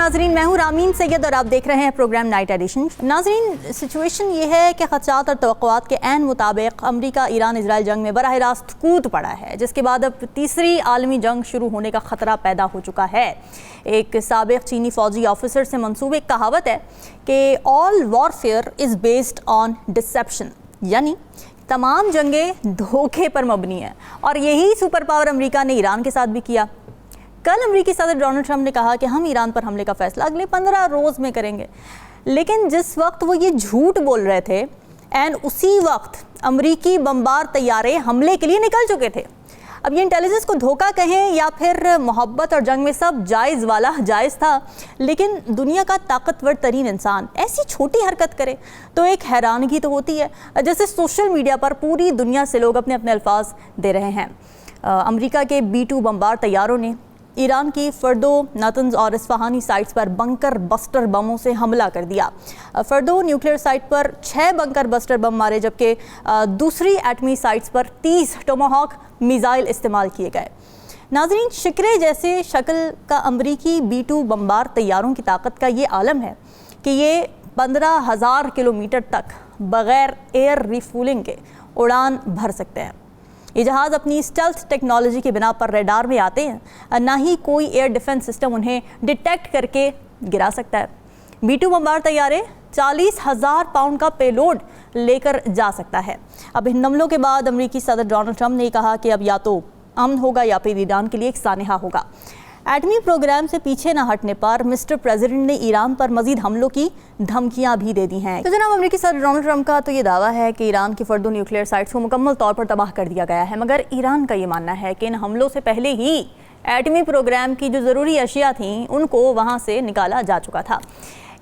नाजरीन, मैं हूँ रामीन सैयद और आप देख रहे हैं प्रोग्राम नाइट एडिशन। नाजरीन, सिचुएशन ये है कि ख़दशात और तवक्कुआत के ऐन मुताबिक अमरीका ईरान इजराइल जंग में बराह रास्त कूद पड़ा है, जिसके बाद अब तीसरी आलमी जंग शुरू होने का ख़तरा पैदा हो चुका है। एक साबिक़ चीनी फ़ौजी ऑफिसर से मंसूब एक कहावत है कि all warfare is based on deception, यानी तमाम जंगें धोखे पर मबनी हैं, और यही सुपर पावर अमरीका ने ईरान के साथ भी किया। कल अमरीकी सदर डोनाल्ड ट्रंप ने कहा कि हम ईरान पर हमले का फैसला अगले 15 रोज़ में करेंगे, लेकिन जिस वक्त वो ये झूठ बोल रहे थे एंड उसी वक्त अमरीकी बमबार तैयारे हमले के लिए निकल चुके थे। अब ये इंटेलिजेंस को धोखा कहें या फिर मोहब्बत और जंग में सब जायज़ वाला जायज़ था, लेकिन दुनिया का ताकतवर तरीन इंसान ऐसी छोटी हरकत करे तो एक हैरानगी तो होती है। जैसे सोशल मीडिया पर पूरी दुनिया से लोग अपने अपने अल्फाज दे रहे हैं। अमरीका के B-2 बमबार तैयारों ने ईरान की फर्दो, नातंज और इस्फहानी साइट्स पर बंकर बस्टर बमों से हमला कर दिया। फर्दो न्यूक्लियर साइट पर 6 बंकर बस्टर बम मारे, जबकि दूसरी एटमी साइट्स पर 30 टोमाहॉक मिसाइल इस्तेमाल किए गए। नाजरीन, शिकरे जैसे शक्ल का अमरीकी B-2 बमबार तैयारों की ताकत का ये आलम है कि ये 15,000 किलोमीटर तक बग़ैर एयर रिफूलिंग के उड़ान भर सकते हैं। ये जहाज़ अपनी स्टेल्थ टेक्नोलॉजी की बिना पर रडार में आते हैं, ना ही कोई एयर डिफेंस सिस्टम उन्हें डिटेक्ट करके गिरा सकता है। B-2 बमबार तैयारे 40,000 पाउंड का पेलोड लेकर जा सकता है। अब इन हमलों के बाद अमरीकी सदर डोनाल्ड ट्रंप ने कहा कि अब या तो अमन होगा या फिर ईरान के लिए एक सानहा होगा। एटमी प्रोग्राम से पीछे न हटने पर मिस्टर प्रेसिडेंट ने ईरान पर मजीद हमलों की धमकियां भी दे दी हैं। तो जनाब, अमेरिकी सदर डोनाल्ड ट्रंप का तो ये दावा है कि ईरान की फर्दो न्यूक्लियर साइट्स को मुकम्मल तौर पर तबाह कर दिया गया है, मगर ईरान का ये मानना है कि इन हमलों से पहले ही एटमी प्रोग्राम की जो ज़रूरी अशिया थीं उनको वहाँ से निकाला जा चुका था।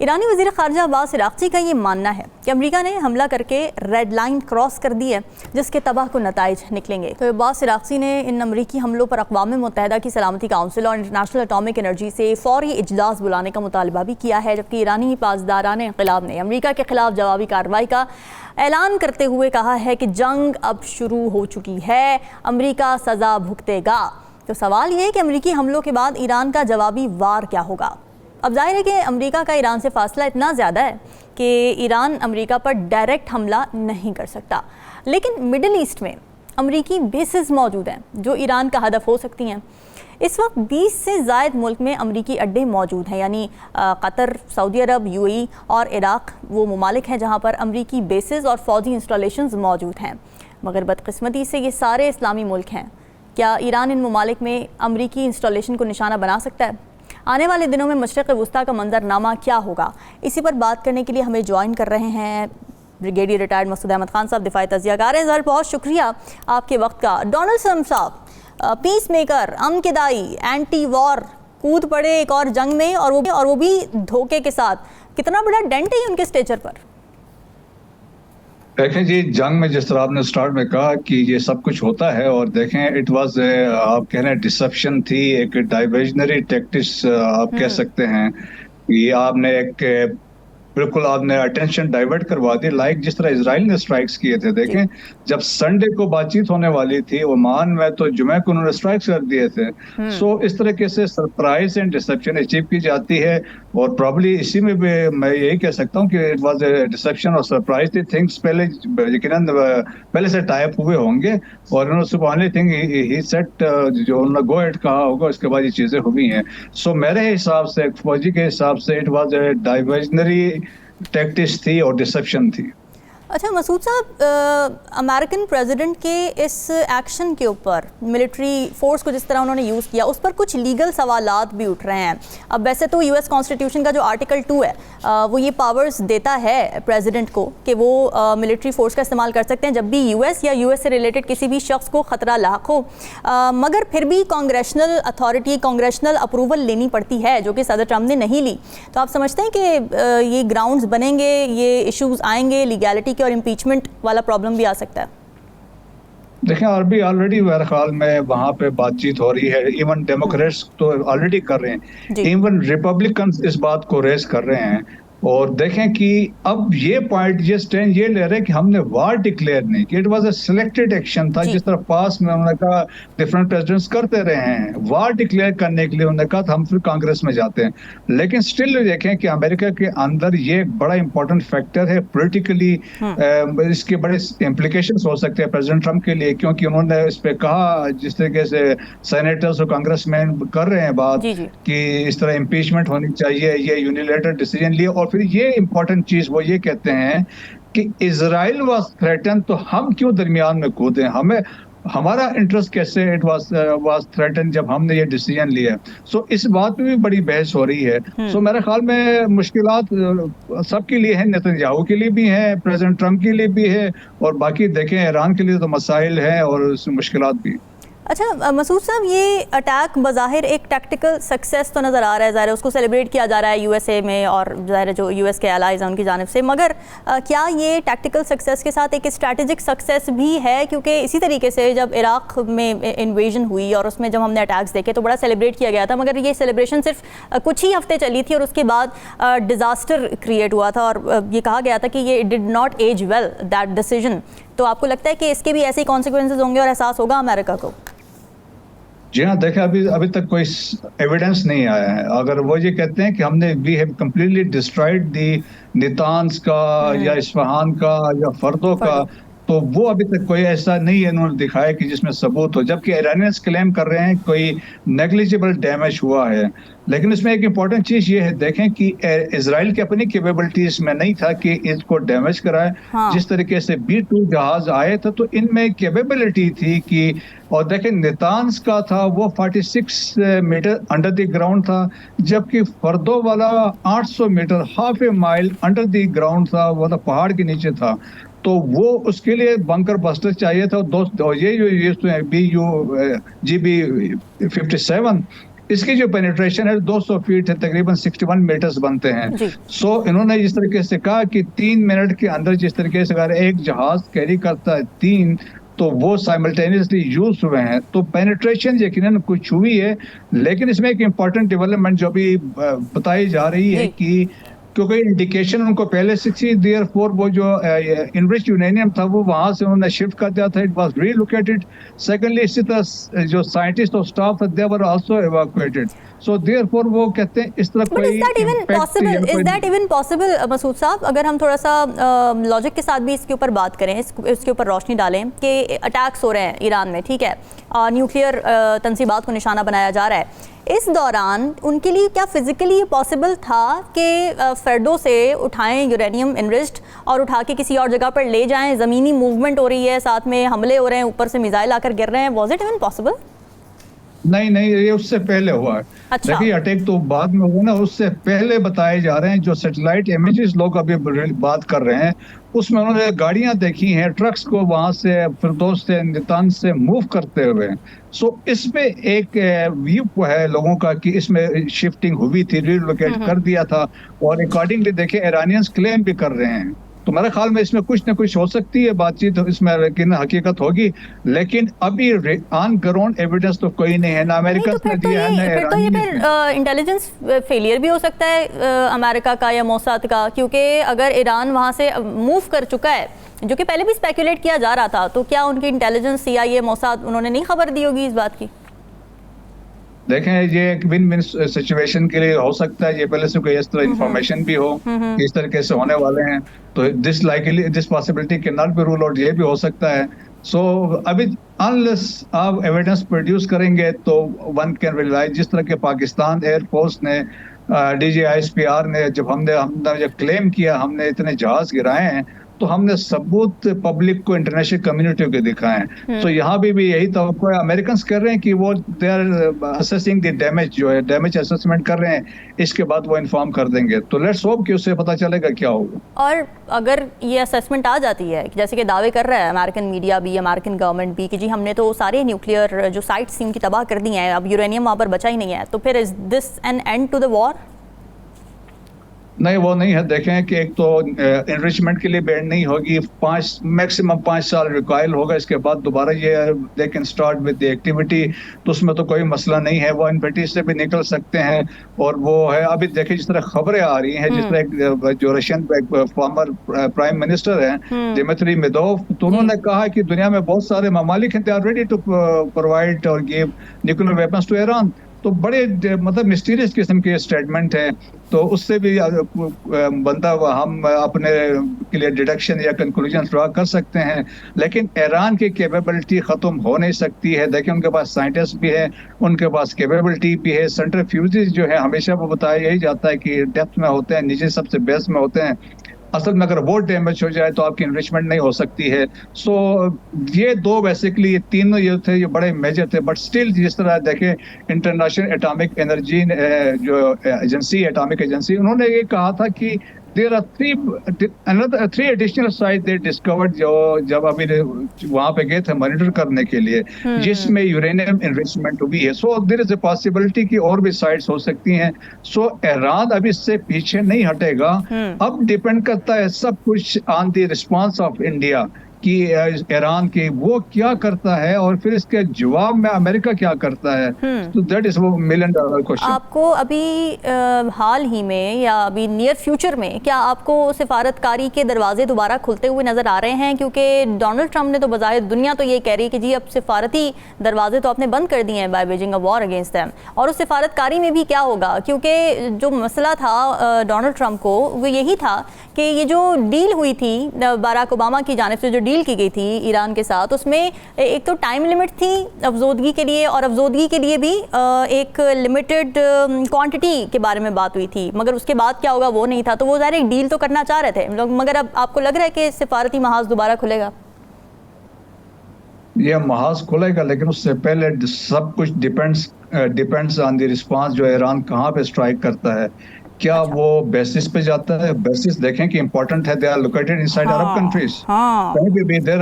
ईरानी वज़ीर ख़ारजा अब्बास इराक़ची का ये मानना है कि अमेरिका ने हमला करके रेड लाइन क्रॉस कर दी है, जिसके तबाहकुन नताइज निकलेंगे। तो अब्बास इराक़ची ने इन अमरीकी हमलों पर अक़वाम मुत्तहिदा की सलामती काउंसिल और इंटरनेशनल एटॉमिक एनर्जी से फ़ौरी इजलास बुलाने का मुतालबा भी किया है, जबकि ईरानी पासदारान इन्क़िलाब ने अमरीका के ख़िलाफ़ जवाबी कार्रवाई का ऐलान करते हुए कहा है कि जंग अब शुरू हो चुकी है, अमरीका सज़ा भुगतेगा। तो सवाल ये है कि अमरीकी हमलों के बाद ईरान का जवाबी वार क्या होगा। अब जाहिर है कि अमेरिका का ईरान से फासला इतना ज़्यादा है कि ईरान अमेरिका पर डायरेक्ट हमला नहीं कर सकता, लेकिन मिडल ईस्ट में अमेरिकी बेसेस मौजूद हैं जो ईरान का हदफ हो सकती हैं। इस वक्त 20 से ज़ायद मुल्क में अमेरिकी अड्डे मौजूद हैं, यानी कतर, सऊदी अरब, UAE और इराक़ वो ममालिक हैं जहाँ पर अमेरिकी बेसेस और फ़ौजी इंस्टॉलेशंस मौजूद हैं। मगर बदकिस्मती से ये सारे इस्लामी मुल्क हैं। क्या ईरान इन ममालिक में अमेरिकी इंस्टॉलेशन को निशाना बना सकता है? आने वाले दिनों में मशरिक़ वुस्ता का मंजरनामा क्या होगा, इसी पर बात करने के लिए हमें ज्वाइन कर रहे हैं ब्रिगेडियर रिटायर्ड मसूद अहमद खान साहब, दिफाई तज़ियाकार हैं। बहुत शुक्रिया आपके वक्त का। डोनाल्ड ट्रंप साहब, पीस मेकर, अमन के दाई, एंटी वॉर, कूद पड़े एक और जंग में, और वो भी धोखे के साथ। कितना बड़ा डेंट है उनके स्टेचर पर? देखें जी, जंग में जिस तरह आपने स्टार्ट में कहा कि ये सब कुछ होता है, और देखें इट वाज, आप कह रहे हैं डिसेप्शन थी, एक डाइवर्जनरी टैक्टिक्स आप कह सकते हैं। ये आपने एक बिल्कुल आपने अटेंशन डाइवर्ट करवा दी, लाइक जिस तरह इजराइल ने स्ट्राइक्स किए थे। देखें, जब संडे को बातचीत होने वाली थी ओमान में, तो जुमे को उन्होंने स्ट्राइक्स कर दिए थे। सो इस तरीके से सरप्राइज एंड डिसेप्शन अचीव की जाती है, और प्रॉब्ली इसी में भी मैं यही कह सकता हूँ कि इट वाज डिसेप्शन और सरप्राइज थी। थिंग्स पहले यकीनन पहले से टाइप हुए होंगे, और उन्होंने सुबह थिंग ही सेट जो उन्होंने गो एट कहा होगा, उसके बाद ये चीजें हुई हैं। सो मेरे हिसाब से, फौजी के हिसाब से, इट वाज डाइवर्जनरी टैक्टिक्स थी और डिसेप्शन थी। अच्छा मसूद साहब, अमेरिकन प्रेसिडेंट के इस एक्शन के ऊपर, मिलिट्री फोर्स को जिस तरह उन्होंने यूज़ किया, उस पर कुछ लीगल सवालात भी उठ रहे हैं। अब वैसे तो US कॉन्स्टिट्यूशन का जो आर्टिकल 2 है वो ये पावर्स देता है प्रेसिडेंट को कि वो मिलिट्री फोर्स का इस्तेमाल कर सकते हैं जब भी US या US से रिलेटेड किसी भी शख्स को ख़तरा लाक हो, मगर फिर भी कांग्रेशनल अथॉरिटी, कांग्रेशनल अप्रूवल लेनी पड़ती है, जो कि सदर ट्रंप ने नहीं ली। तो आप समझते हैं कि ये ग्राउंड्स बनेंगे, ये इश्यूज़ आएंगे लीगैलिटी और इम्पीचमेंट वाला प्रॉब्लम भी आ सकता है? देखें, ऑलरेडी मेरे ख्याल में वहाँ पे बातचीत हो रही है। इवन डेमोक्रेट्स तो ऑलरेडी कर रहे हैं, इवन रिपब्लिकन इस बात को रेज कर रहे हैं और देखें कि अब ये पॉइंट ये स्टैंड ये ले रहे हैं कि हमने वार डिक्लेयर नहीं कि it was a selected action था, जिस तरह पास में उन्होंने कहा डिफरेंट प्रेसिडेंट्स करते रहे हैं। वार डिक्लेयर करने के लिए उन्होंने कहा था हम फिर कांग्रेस में जाते हैं, लेकिन स्टिल देखें कि अमेरिका के अंदर ये एक बड़ा इंपॉर्टेंट फैक्टर है पॉलिटिकली, इसके बड़े इम्प्लीकेशंस हो सकते हैं प्रेसिडेंट ट्रंप के लिए, क्योंकि उन्होंने इस पे कहा जिस तरीके से सेनेटर्स और कांग्रेसमैन कर रहे हैं बात कि इस तरह इम्पीचमेंट होनी चाहिए, ये यूनिलैटरल डिसीजन लिए। और फिर ये इंपॉर्टेंट चीज वो ये कहते हैं कि इजराइल वाज थ्रेटन, तो हम क्यों दरमियान में कूदें, हमें हमारा इंटरेस्ट कैसे इट वाज थ्रेटन जब हमने ये डिसीजन लिया। सो इस बात में भी बड़ी बहस हो रही है। सो मेरे ख्याल में मुश्किलात सबके लिए है, नेतन्याहू के लिए भी है, प्रेसिडेंट ट्रंप के लिए भी है, और बाकी देखें ईरान के लिए तो मसाइल हैं और मुश्किलात भी। अच्छा मसूद साहब, ये अटैक बज़ाहिर एक टैक्टिकल सक्सेस तो नज़र आ रहा है, ज़ाहिर उसको सेलिब्रेट किया जा रहा है यूएसए में और ज़ाहिर जो यूएस के एलाइज हैं उनकी जानिब से, मगर क्या ये टैक्टिकल सक्सेस के साथ एक स्ट्रैटेजिक सक्सेस भी है? क्योंकि इसी तरीके से जब इराक़ में इन्वेजन हुई और उसमें जब हमने अटैक्स देखे तो बड़ा सेलिब्रेट किया गया था, मगर ये सेलिब्रेशन सिर्फ कुछ ही हफ्ते चली थी और उसके बाद डिज़ास्टर क्रिएट हुआ था और ये कहा गया था कि ये did not as well that decision. तो आपको लगता है कि इसके भी ऐसे ही कॉन्सिक्वेंसेज होंगे और एहसास होगा अमेरिका को? जी हाँ, देखें अभी तक कोई एविडेंस नहीं आया है। अगर वो ये कहते हैं कि हमने वी हैव कंप्लीटली डिस्ट्रॉयड दी नितान्स का या इस्फहान का या फर्दों का, तो वो अभी तक कोई ऐसा नहीं है इन्होंने दिखाया कि जिसमें सबूत हो, जबकि ईरानियंस क्लेम कर रहे हैं कोई नेग्लिजिबल डैमेज हुआ है। लेकिन इसमें एक इम्पॉर्टेंट चीज ये है, देखें कि इजराइल की अपनी कैपेबिलिटीज में नहीं था कि इसको डैमेज कराए। जिस तरीके से B-2 जहाज आए थे तो इनमें कैपेबिलिटी थी कि, और देखें नितान्स का था वो 46 मीटर अंडर द ग्राउंड था, जबकि फर्दो वाला 800 metre half a mile under the ground था, वो तो पहाड़ के नीचे था। तो वो उसके लिए बंकर बस्टर चाहिए था। और ये GB-57 इसकी जो पेनिट्रेशन है 200 फीट है, तकरीबन 61 मीटर्स बनते हैं। सो इन्होंने इस तरीके से कहा कि 3 मिनट के अंदर जिस तरीके से अगर एक जहाज कैरी करता है 3, तो वो साइमल्टेनियसली यूज हुए हैं। तो पेनिट्रेशन यकीनन कुछ हुई है, लेकिन इसमें एक इम्पॉर्टेंट डेवलपमेंट जो भी बताई जा रही है कि क्योंकि इंडिकेशन उनको पहले से थी, देयरफॉर वो जो इनरिच्ड यूरेनियम था वो वहां से उन्होंने शिफ्ट कर दिया था, इट वाज रीलोकेटेड। सेकेंडली इसी तरह जो साइंटिस्ट और staff they were also evacuated. So therefore वो कहते हैं इस तरह कोई is that even possible Masood sahab? अगर हम थोड़ा सा लॉजिक के साथ भी इसके ऊपर बात करें, इसके ऊपर रोशनी डालें कि अटैक्स हो रहे हैं ईरान में, ठीक है, न्यूक्लियर तंसीबात को निशाना बनाया जा रहा है, इस दौरान उनके लिए क्या फिजिकली पॉसिबल था कि फर्दों से उठाएं यूरेनियम इनरिच्ड और उठा के किसी और जगह पर ले जाएं? ज़मीनी मूवमेंट हो रही है, साथ में हमले हो रहे हैं, ऊपर से मिसाइल आकर गिर रहे हैं, वाज इट इवन पॉसिबल? नहीं, ये उससे पहले हुआ है। अच्छा। देखिए अटैक तो बाद में हुआ ना, उससे पहले बताए जा रहे हैं। जो सैटेलाइट इमेजेस लोग अभी बात कर रहे हैं उसमें उन्होंने गाड़ियां देखी हैं, ट्रक्स को वहां से फिरदौस से नितान्स से मूव करते हुए। सो इसमें एक व्यू है लोगों का कि इसमें शिफ्टिंग हुई थी, रिलोकेट कर दिया था, और अकॉर्डिंगली देखिए ईरानियंस क्लेम भी कर रहे हैं। तो मेरे ख्याल में इसमें कुछ ना कुछ हो सकती है बातचीत, इसमें लेकिन हकीकत होगी, लेकिन अभी ऑन ग्राउंड एविडेंस तो कोई नहीं है, ना अमेरिका ने दिया है ना ईरान ने। इंटेलिजेंस फेलियर भी हो सकता है अमेरिका का या मोसाद का, क्योंकि अगर ईरान वहां से मूव कर चुका है, जो कि पहले भी स्पेकुलेट किया जा रहा था, तो क्या उनकी इंटेलिजेंस CIA मोसाद उन्होंने नहीं खबर दी होगी इस बात की? देखें ये एक विन विन सिचुएशन के लिए हो सकता है, ये पहले से कोई इस तरह इंफॉर्मेशन भी हो इस तरीके से होने वाले हैं, तो this possibility can not be rule out, ये भी हो सकता है। सो अभी अनलेस आप एविडेंस प्रोड्यूस करेंगे तो वन कैन रियलाइज, जिस तरह के पाकिस्तान एयरफोर्स ने DGISPR ने जब क्लेम किया हमने इतने जहाज गिराए हैं, तो हमने सबूत पब्लिक को, इंटरनेशनल कम्युनिटी को दिखाए हैं। तो यहाँ भी यही तवक्को है। अमेरिकन कर रहे हैं कि वो they are assessing the damage, जो है डैमेज असेसमेंट कर रहे हैं, इसके बाद वो इन्फॉर्म कर देंगे। तो लेट्स होप कि उससे पता चलेगा क्या होगा। और अगर ये असेसमेंट आ जाती है, जैसे कि दावे कर रहा है अमेरिकन मीडिया भी, अमेरिकन गवर्नमेंट भी, कि जी हमने तो सारे न्यूक्लियर जो साइट्स थी उनकी तबाह कर दी हैं, अब यूरेनियम वहाँ पर बचा ही नहीं है, तो फिर is this an end to the war? नहीं, वो नहीं है। देखें कि एक तो एनरिचमेंट के लिए बैंड नहीं होगी, 5 मैक्सिमम 5 साल रिकॉयल होगा, इसके बाद दोबारा ये they can start with the activity. तो उसमें तो कोई मसला नहीं है, वो एनपीटी से भी निकल सकते हैं। और वो है, अभी देखिए जिस तरह खबरें आ रही हैं, जिस तरह जो रशियन फॉर्मर प्राइम मिनिस्टर हैं दिमित्री मेदोव, तो उन्होंने कहा कि दुनिया में बहुत सारे ममालिक हैं, they are ready to provide और give nuclear weapons to Iran. तो बड़े मतलब मिस्टीरियस किस्म के स्टेटमेंट है। तो उससे भी बंदा हम अपने के लिए डिडक्शन या कंक्लूजन ड्रा कर सकते हैं। लेकिन ईरान की कैपेबिलिटी खत्म हो नहीं सकती है। देखिए उनके पास साइंटिस्ट भी है, उनके पास कैपेबिलिटी भी है। सेंट्रीफ्यूजेस जो है, हमेशा वो बताया यही जाता है कि डेप्थ में होते हैं, नीचे सबसे बेस में होते हैं। असल में अगर वो डैमेज हो जाए तो आपकी इन्रिचमेंट नहीं हो सकती है। सो ये दो बेसिकली, ये तीनों ये थे, ये बड़े मेजर थे। बट स्टिल जिस तरह देखें, इंटरनेशनल एटॉमिक एनर्जी जो एजेंसी, एटॉमिक एजेंसी, उन्होंने ये कहा था कि there are three additional site they discovered, जो जब अभी वहां पे गए थे मॉनिटर करने के लिए, जिसमें यूरेनियम एनरिचमेंट हुई है। So there is a possibility कि और भी साइट्स हो सकती हैं। सो ईरान अभी इससे पीछे नहीं हटेगा। अब डिपेंड करता है सब कुछ on the response of India कि ईरान की वो क्या करता है, और फिर इसके जवाब में अमेरिका क्या करता है। तो दैट इज वो $1 मिलियन क्वेश्चन। आपको अभी हाल ही में या अभी नियर फ्यूचर में क्या आपको सिफारतकारी के दरवाजे दोबारा खुलते हुए नजर आ रहे हैं? क्योंकि डोनाल्ड ट्रंप ने तो बजाय दुनिया तो ये कह रही है कि जी अब सिफारती दरवाजे तो आपने बंद कर दिए हैं by waging a war against them, और उस सिफारतकारी में भी क्या होगा? क्योंकि जो मसला था डोनाल्ड ट्रंप को वो यही था कि ये जो डील हुई थी बाराक ओबामा की जानिब से, जो डील की गई थी ईरान के साथ, उसमें एक तो टाइम लिमिट थी अफजोदगी के लिए, और अफजोदगी के लिए भी एक लिमिटेड क्वांटिटी के बारे में बात हुई थी, मगर उसके बाद क्या होगा वो नहीं था। तो वो ज़ाहिर एक डील तो करना चाह रहे थे लोग, मगर अब आपको लग रहा है कि सिफारती महाज दोबारा खुलेगा? ये महाज खुलेगा, लेकिन उससे पहले सब कुछ डिपेंड्स ऑन द रिस्पांस, जो ईरान कहाँ पे स्ट्राइक करता है। क्या वो बेसिस पे जाता है? बेसिस देखें कि इंपॉर्टेंट है, they are located inside Arab countries. कहीं भी देर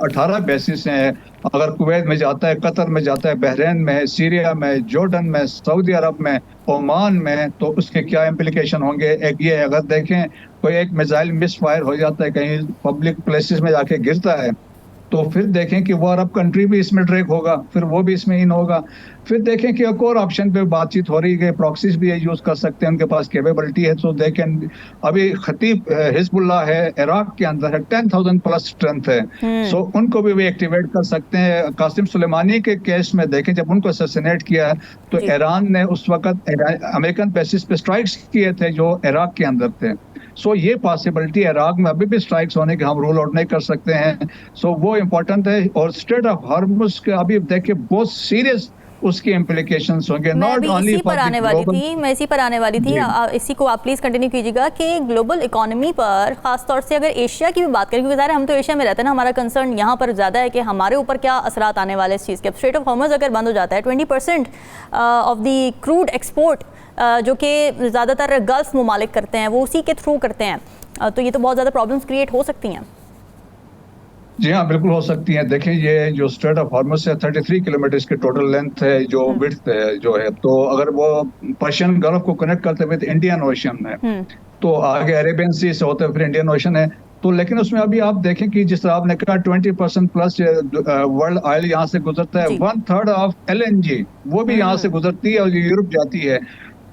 18 बेसिस हैं। अगर कुवैत में जाता है, कतर में जाता है, बहरीन में, सीरिया में, जॉर्डन में, सऊदी अरब में, ओमान में, तो उसके क्या इम्प्लीकेशन होंगे। एक ये, अगर देखें कोई एक मिसाइल मिस फायर हो जाता है, कहीं पब्लिक प्लेसेस में जाके गिरता है, तो फिर देखें कि वो अरब कंट्री भी इसमें ट्रैक होगा, फिर वो भी इसमें इन होगा। फिर देखें कि एक और ऑप्शन पे बातचीत हो रही है, प्रॉक्सीज भी ये यूज कर सकते हैं, उनके पास कैपेबिलिटी है। तो देखें अभी खतीब हिजबुल्लाह है, इराक के अंदर है, 10,000 प्लस स्ट्रेंथ है। सो उनको भी एक्टिवेट कर सकते हैं। कासिम सुलेमानी के केस में देखें, जब उनको असैसिनेट किया तो ईरान ने उस वक्त अमेरिकन बेसिस पे स्ट्राइक्स किए थे जो इराक के अंदर थे। सो ये पॉसिबिलिटी इराक में अभी भी स्ट्राइक्स होने के हम रूल आउट नहीं कर सकते हैं। सो वो इम्पोर्टेंट है। और स्ट्रेट ऑफ हार्मुज के अभी देखिए बहुत सीरियस उसके इम्प्लीकेशंस होंगे। नॉट ओनली मैं इसी पर आने वाली थी इसी को आप प्लीज कंटिन्यू कीजिएगा कि ग्लोबल इकोनॉमी पर खासतौर से अगर एशिया की भी बात करें, क्योंकि हम तो एशिया में रहते हैं ना, हमारा कंसर्न यहाँ पर ज़्यादा है कि हमारे ऊपर क्या असरात आने वाले इस चीज़ के। स्ट्रेट ऑफ हार्मुज अगर बंद हो जाता है, 20% ऑफ द क्रूड एक्सपोर्ट जो कि ज़्यादातर गल्फ ममालिक करते हैं वो उसी के थ्रू करते हैं, तो ये तो बहुत ज़्यादा प्रॉब्लम्स क्रिएट हो सकती हैं। जी हाँ, बिल्कुल हो सकती हैं। देखिए ये जो स्ट्रेट ऑफ हार्मुज से 33 किलोमीटर की टोटल लेंथ है, जो विड्थ है जो है, तो अगर वो पर्शियन गल्फ को कनेक्ट करते हुए इंडियन ओशन है, तो आगे अरेबियन सी से होते हुए फिर इंडियन ओशन है। तो लेकिन उसमें अभी आप देखें कि जिस तरह आपने कहा 20% प्लस वर्ल्ड ऑयल यहाँ से गुजरता है, 1/3 ऑफ LNG वो भी यहाँ से गुजरती है और यूरोप जाती है।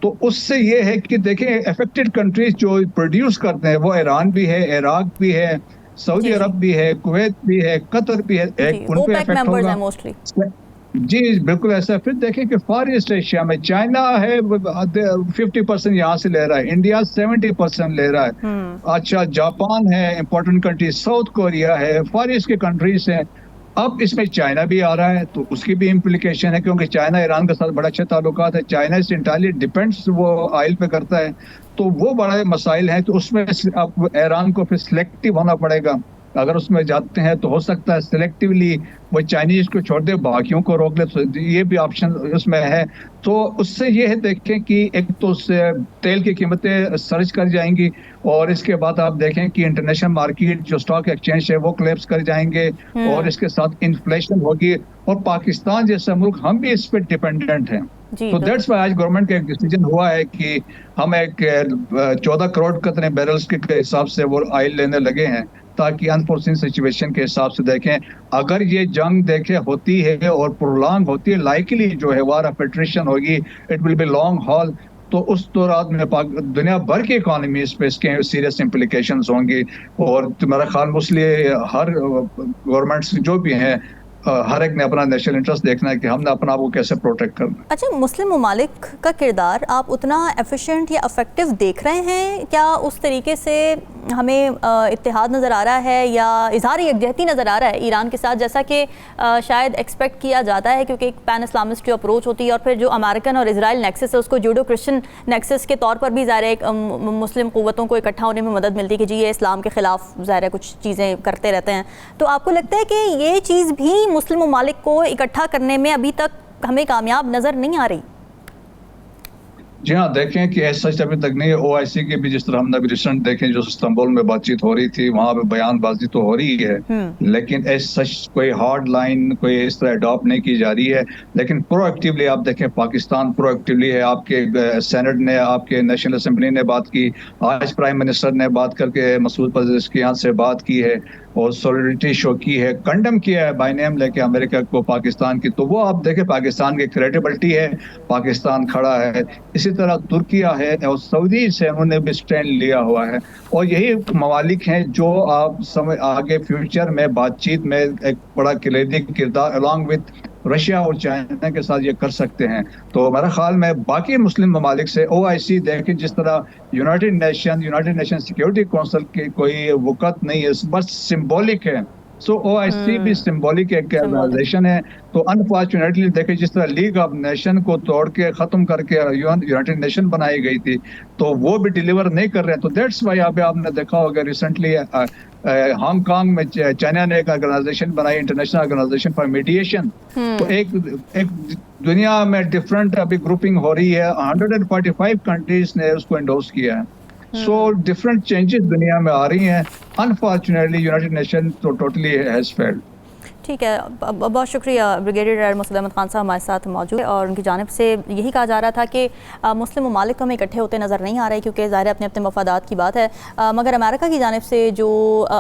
तो उससे ये है कि देखें अफेक्टेड कंट्रीज जो प्रोड्यूस करते हैं वो ईरान भी है, इराक भी है, सऊदी अरब भी है, कुवैत भी है, कतर भी है, उन पे इफेक्ट होगा। जी बिल्कुल ऐसा। फिर देखें कि फार ईस्ट एशिया में चाइना है 50% यहाँ से ले रहा है, इंडिया 70% ले रहा है। अच्छा, जापान है इंपॉर्टेंट कंट्री, साउथ कोरिया है, फार ईस्ट के कंट्रीज हैं। अब इसमें चाइना भी आ रहा है, तो उसकी भी इम्प्लीकेशन है, क्योंकि चाइना ईरान के साथ बड़ा अच्छे ताल्लुकात है। चाइना इस इंटायरली डिपेंड्स वो ऑयल पे करता है, तो वो बड़े मसाइल हैं। तो उसमें अब ईरान को फिर सिलेक्टिव होना पड़ेगा। अगर उसमें जाते हैं तो हो सकता है सिलेक्टिवली वो चाइनीज को छोड़ दे, बाकियों को रोक ले, तो ये भी ऑप्शन उसमें है। तो उससे ये है देखें कि एक तो उससे तेल की कीमतें सर्ज कर जाएंगी, और इसके बाद आप देखें कि इंटरनेशनल मार्केट जो स्टॉक एक्सचेंज है वो कोलैप्स कर जाएंगे, और इसके साथ इन्फ्लेशन होगी। और पाकिस्तान जैसा मुल्क, हम भी इस पर डिपेंडेंट हैं। तो दैट्स वाई आज गवर्नमेंट का एक डिसीजन हुआ है कि हम एक 14 करोड़ कितने बैरल्स के हिसाब से वो ऑयल लेने लगे हैं, ताकि अनफोर्सिन सिचुएशन के हिसाब से देखें, अगर ये जंग देखे होती है और प्रोलॉन्ग होती है, लाइकली जो है वार ऑफ एट्रिशन होगी, it will be long haul, तो उस दौरान में दुनिया भर की इकोनॉमीज पे इसके सीरियस इम्प्लीकेशंस होंगी। और मेरा ख्याल इसलिए हर गवर्नमेंट्स जो भी हैं, हर एक ने अपना नेशनल इंटरेस्ट देखना है कि हमने अपना आप को कैसे प्रोटेक्ट करना है। अच्छा, मुस्लिम ममालिक का किरदार आप उतना एफिशिएंट या इफेक्टिव देख रहे हैं क्या? उस तरीके से हमें इत्तेहाद नज़र आ रहा है या इजहार यकजहती नज़र आ रहा है ईरान के साथ, जैसा कि शायद एक्सपेक्ट किया जाता है, क्योंकि एक पैन इस्लामिस्ट जो अप्रोच होती है और फिर जो अमेरिकन और इजराइल नेक्सस है उसको जूडो क्रिश्चियन नेक्सस के तौर पर भी ज़ाहिर एक मुस्लिम क़ुव्वतों को इकट्ठा होने में मदद मिलती है कि जी ये इस्लाम के ख़िलाफ़ ज़ाहिर कुछ चीज़ें करते रहते हैं। तो आपको लगता है कि ये चीज़ भी मुस्लिम ममालिक को इकट्ठा करने में अभी तक हमें कामयाब नज़र नहीं आ रही? जी हाँ, देखें कि ऐसा अभी तक नहीं है। OIC के भी जिस तरह हमने अभी रिसेंट देखें, जो इस्तांबुल में बातचीत हो रही थी, वहाँ पे बयानबाजी तो हो रही है, लेकिन ऐसा कोई हार्ड लाइन कोई इस तरह अडॉप्ट नहीं की जा रही है। लेकिन प्रोएक्टिवली आप देखें, पाकिस्तान प्रोएक्टिवली है। आपके सेनेट ने, आपके नेशनल असेंबली ने बात की, आज प्राइम मिनिस्टर ने बात करके मसूद पज़ेश्कियान से बात की है और सॉलिडरिटी शो की है, कंडम किया है बाय नेम लेके अमेरिका को, पाकिस्तान की। तो वो आप देखें, पाकिस्तान की क्रेडिबिलिटी है, पाकिस्तान खड़ा है। इसी तरह तुर्किया है और सऊदी से उन्होंने भी स्टैंड लिया हुआ है। और यही ममालिक हैं जो आप समय आगे फ्यूचर में बातचीत में एक बड़ा कलीदी किरदार अलॉन्ग विद रशिया और चाइना के साथ ये कर सकते हैं। तो मेरा ख्याल में बाकी मुस्लिम ममालिक से OIC देखें, जिस तरह यूनाइटेड नेशन सिक्योरिटी काउंसिल की कोई वक़्त नहीं है, बस सिंबॉलिक है। सो OIC भी सिंबॉलिक एक ऑर्गेनाइजेशन है। तो अनफॉर्चुनेटली देखें, जिस तरह लीग ऑफ नेशन को तोड़ के ख़त्म करके यूनाइटेड नेशन बनाई गई थी, तो वो भी डिलीवर नहीं कर रहे हैं। तो दैट्स वाई अभी आपने देखा होगा रिसेंटली हांगकांग में चाइना ने एक ऑर्गेनाइजेशन बनाई, इंटरनेशनल ऑर्गेनाइजेशन फॉर मीडिएशन। तो एक दुनिया में डिफरेंट अभी ग्रुपिंग हो रही है, 145 कंट्रीज ने उसको एंडोर्स किया है। सो डिफरेंट चेंजेस दुनिया में आ रही हैं। अनफॉर्चुनेटली यूनाइटेड नेशन तो टोटली हैज फेल्ड। ठीक है, बहुत शुक्रिया। ब्रिगेडियर जनरल मसूद अहमद खान साहब हमारे साथ मौजूद है और उनकी जानिब से यही कहा जा रहा था कि मुस्लिम ममालिक को हमें इकट्ठे होते नज़र नहीं आ रहे, क्योंकि ज़ाहिर अपने अपने मफादात की बात है। मगर अमेरिका की जानिब से जो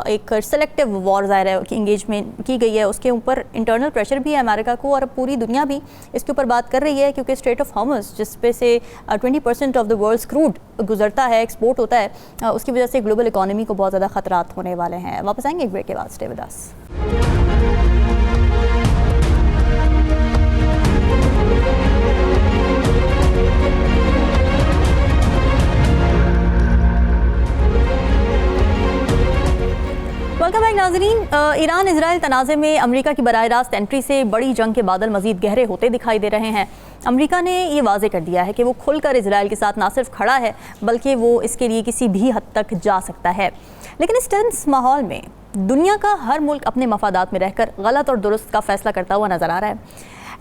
एक सेलेक्टिव वॉर ज़ाहिर है कि इंगेजमेंट की गई है, उसके ऊपर इंटरनल प्रेशर भी है अमेरिका को, और पूरी दुनिया भी इसके ऊपर बात कर रही है, क्योंकि स्ट्रेट ऑफ हॉर्मुज़ जिस पे से 20% ऑफ द वर्ल्ड्स क्रूड गुजरता है, एक्सपोर्ट होता है, उसकी वजह से ग्लोबल इकॉनमी को बहुत ज़्यादा खतरात होने वाले हैं। वापस आएंगे एक ब्रेक के बाद, stay with us. Welcome back नाज़रीन। ईरान इजराइल तनाज़े में अमेरिका की बराह रास्त एंट्री से बड़ी जंग के बादल मज़ीद गहरे होते दिखाई दे रहे हैं। अमेरिका ने ये वाज़े कर दिया है कि वो खुलकर इजराइल के साथ ना सिर्फ खड़ा है, बल्कि वो इसके लिए किसी भी हद तक जा सकता है। लेकिन इस टेंस माहौल में दुनिया का हर मुल्क अपने मफादात में रहकर गलत और दुरुस्त का फैसला करता हुआ नज़र आ रहा है।